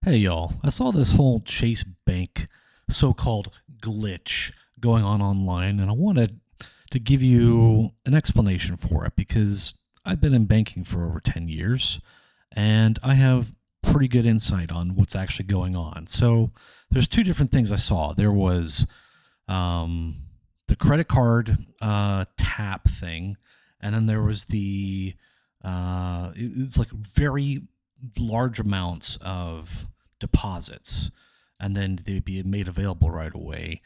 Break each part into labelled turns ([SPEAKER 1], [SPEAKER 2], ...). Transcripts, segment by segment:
[SPEAKER 1] Hey y'all, I saw this whole Chase Bank so-called glitch going on online, and I wanted to give you an explanation for it because I've been in banking for over 10 years and I have pretty good insight on what's actually going on. So there's two different things I saw. There was um, the credit card tap thing, and then there was it's like very large amounts of deposits, and then they'd be made available right away,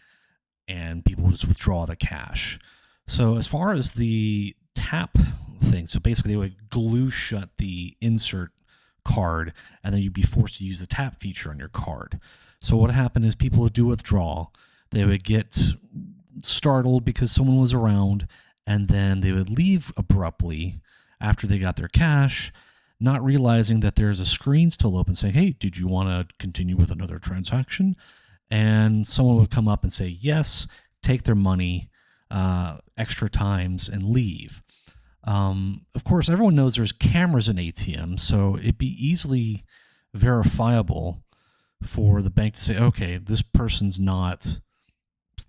[SPEAKER 1] and people would just withdraw the cash. So as far as the tap thing, so basically they would glue shut the insert card, and then you'd be forced to use the tap feature on your card. So what happened is people would do withdrawal. They would get startled because someone was around, and then they would leave abruptly after they got their cash, not realizing that there's a screen still open saying, hey, did you want to continue with another transaction? And someone would come up and say, yes, take their money extra times and leave. Of course, everyone knows there's cameras in ATMs, so it'd be easily verifiable for the bank to say, okay, this person's not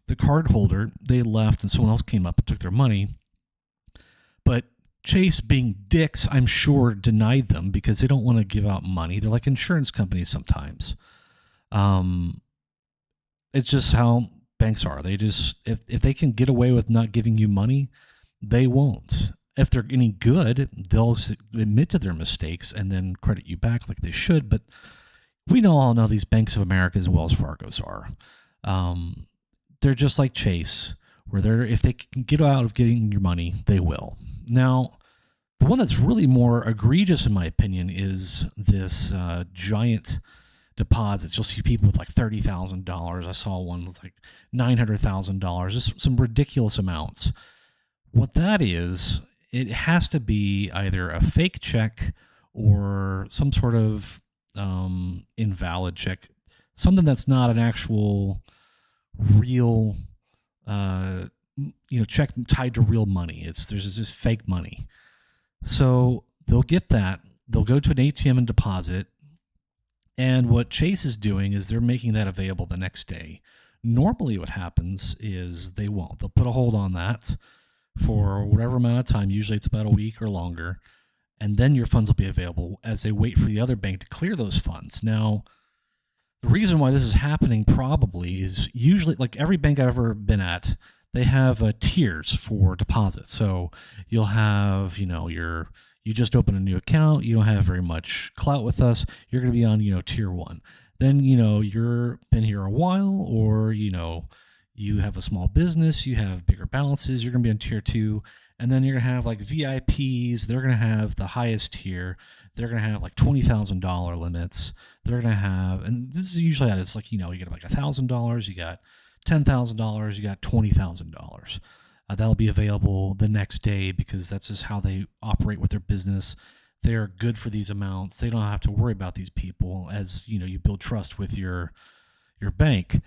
[SPEAKER 1] the card holder. They left and someone else came up and took their money. But Chase, being dicks, I'm sure denied them because they don't want to give out money. They're like insurance companies sometimes. It's just how banks are. They just, if they can get away with not giving you money, they won't. If they're any good, they'll admit to their mistakes and then credit you back like they should. But we all know these Banks of America and Wells Fargo's are. They're just like Chase, where if they can get out of getting your money, they will. Now, the one that's really more egregious, in my opinion, is this giant deposits. You'll see people with like $30,000. I saw one with like $900,000. Just some ridiculous amounts. What that is, it has to be either a fake check or some sort of invalid check, something that's not an actual real check tied to real money. There's this fake money. So they'll get that. They'll go to an ATM and deposit. And what Chase is doing is they're making that available the next day. Normally what happens is they won't. They'll put a hold on that for whatever amount of time. Usually it's about a week or longer. And then your funds will be available as they wait for the other bank to clear those funds. Now, the reason why this is happening probably is usually, like every bank I've ever been at, they have tiers for deposits. So you'll have, you just open a new account, you don't have very much clout with us, you're going to be on, tier one. Then, you're been here a while, or, you have a small business, you have bigger balances, you're going to be on tier two. And then you're going to have like VIPs, they're going to have the highest tier. They're going to have like $20,000 limits. They're going to have, and this is usually how it's like, you get like $1,000, you got $10,000, you got $20,000. That'll be available the next day because that's just how they operate with their business. They are good for these amounts. They don't have to worry about these people as, you build trust with your bank.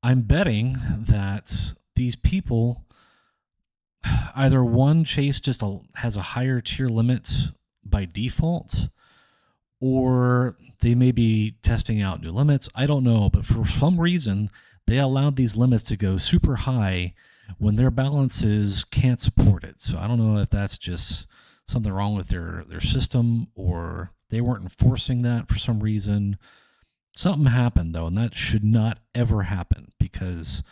[SPEAKER 1] I'm betting that these people, either one, Chase just has a higher tier limit by default, or they may be testing out new limits. I don't know, but for some reason, they allowed these limits to go super high when their balances can't support it. So I don't know if that's just something wrong with their system, or they weren't enforcing that for some reason. Something happened, though, and that should not ever happen because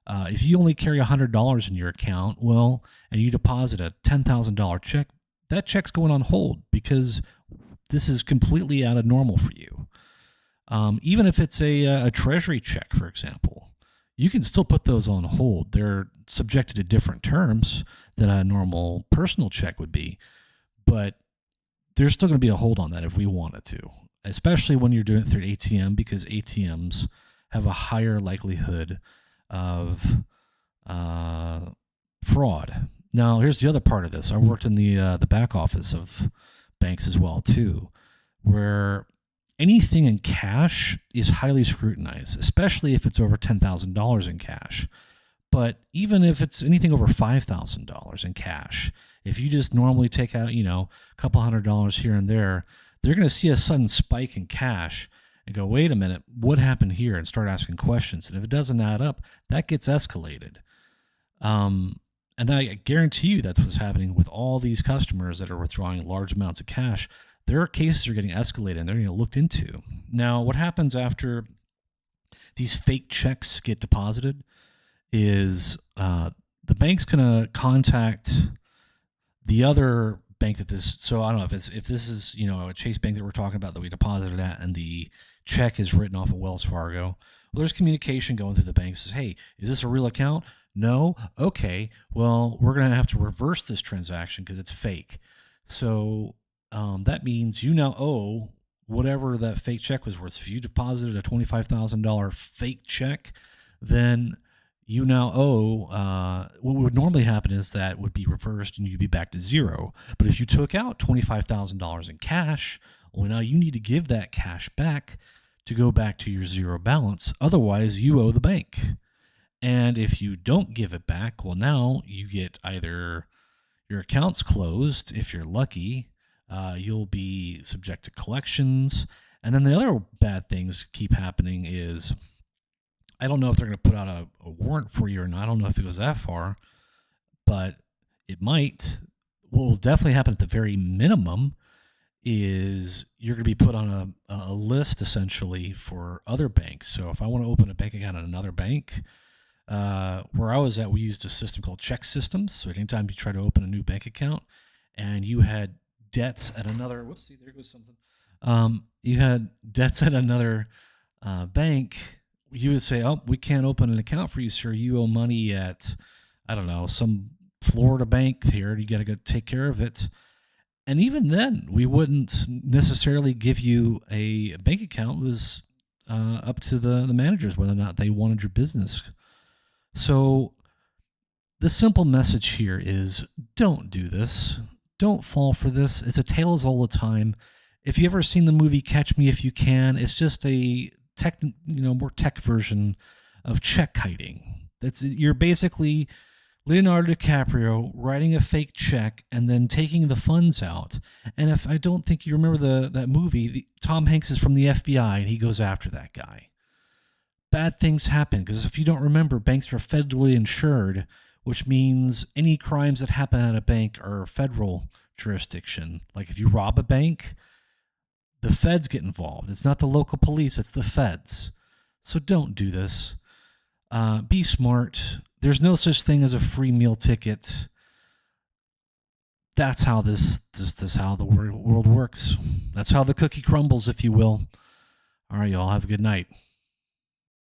[SPEAKER 1] if you only carry $100 in your account, and you deposit a $10,000 check, that check's going on hold because this is completely out of normal for you. Even if it's a treasury check, for example, you can still put those on hold. They're subjected to different terms than a normal personal check would be, but there's still going to be a hold on that if we wanted to, especially when you're doing it through ATM, because ATMs have a higher likelihood of fraud. Now, here's the other part of this. I worked in the back office of banks as well, too, where anything in cash is highly scrutinized, especially if it's over $10,000 in cash. But even if it's anything over $5,000 in cash, if you just normally take out, a couple $100 here and there, they're going to see a sudden spike in cash, and go, wait a minute, what happened here? And start asking questions. And if it doesn't add up, that gets escalated. And I guarantee you that's what's happening with all these customers that are withdrawing large amounts of cash. Their cases are getting escalated and they're getting looked into. Now, what happens after these fake checks get deposited is the bank's going to contact the other bank that this. So I don't know if this is a Chase Bank that we're talking about that we deposited at, and the check is written off of Wells Fargo. Well, there's communication going through the bank. Says, hey, is this a real account? No. Okay. Well, we're going to have to reverse this transaction because it's fake. So that means you now owe whatever that fake check was worth. So if you deposited a $25,000 fake check, then you now owe, what would normally happen is that would be reversed and you'd be back to zero. But if you took out $25,000 in cash, well, now you need to give that cash back to go back to your zero balance. Otherwise, you owe the bank. And if you don't give it back, well, now you get either your account's closed, if you're lucky, you'll be subject to collections. And then the other bad things keep happening is, I don't know if they're going to put out a warrant for you or not. I don't know if it goes that far, but it might. What will definitely happen at the very minimum is you're going to be put on a list essentially for other banks. So if I want to open a bank account at another bank, where I was at, we used a system called check systems. So anytime you try to open a new bank account and you had debts at another, there goes something. You had debts at another bank, you would say, oh, we can't open an account for you, sir. You owe money at, I don't know, some Florida bank here. You got to go take care of it. And even then, we wouldn't necessarily give you a bank account. It was up to the managers whether or not they wanted your business. So the simple message here is don't do this. Don't fall for this. It's a tale as old a time. If you've ever seen the movie Catch Me If You Can, it's just a more tech version of check kiting. You're basically Leonardo DiCaprio writing a fake check and then taking the funds out. And if I don't think you remember that movie, Tom Hanks is from the FBI and he goes after that guy. Bad things happen because if you don't remember, banks are federally insured, which means any crimes that happen at a bank are federal jurisdiction. Like if you rob a bank, the feds get involved. It's not the local police, it's the feds. So don't do this. Be smart. There's no such thing as a free meal ticket. That's how this how the world works. That's how the cookie crumbles, if you will. All right, y'all. Have a good night.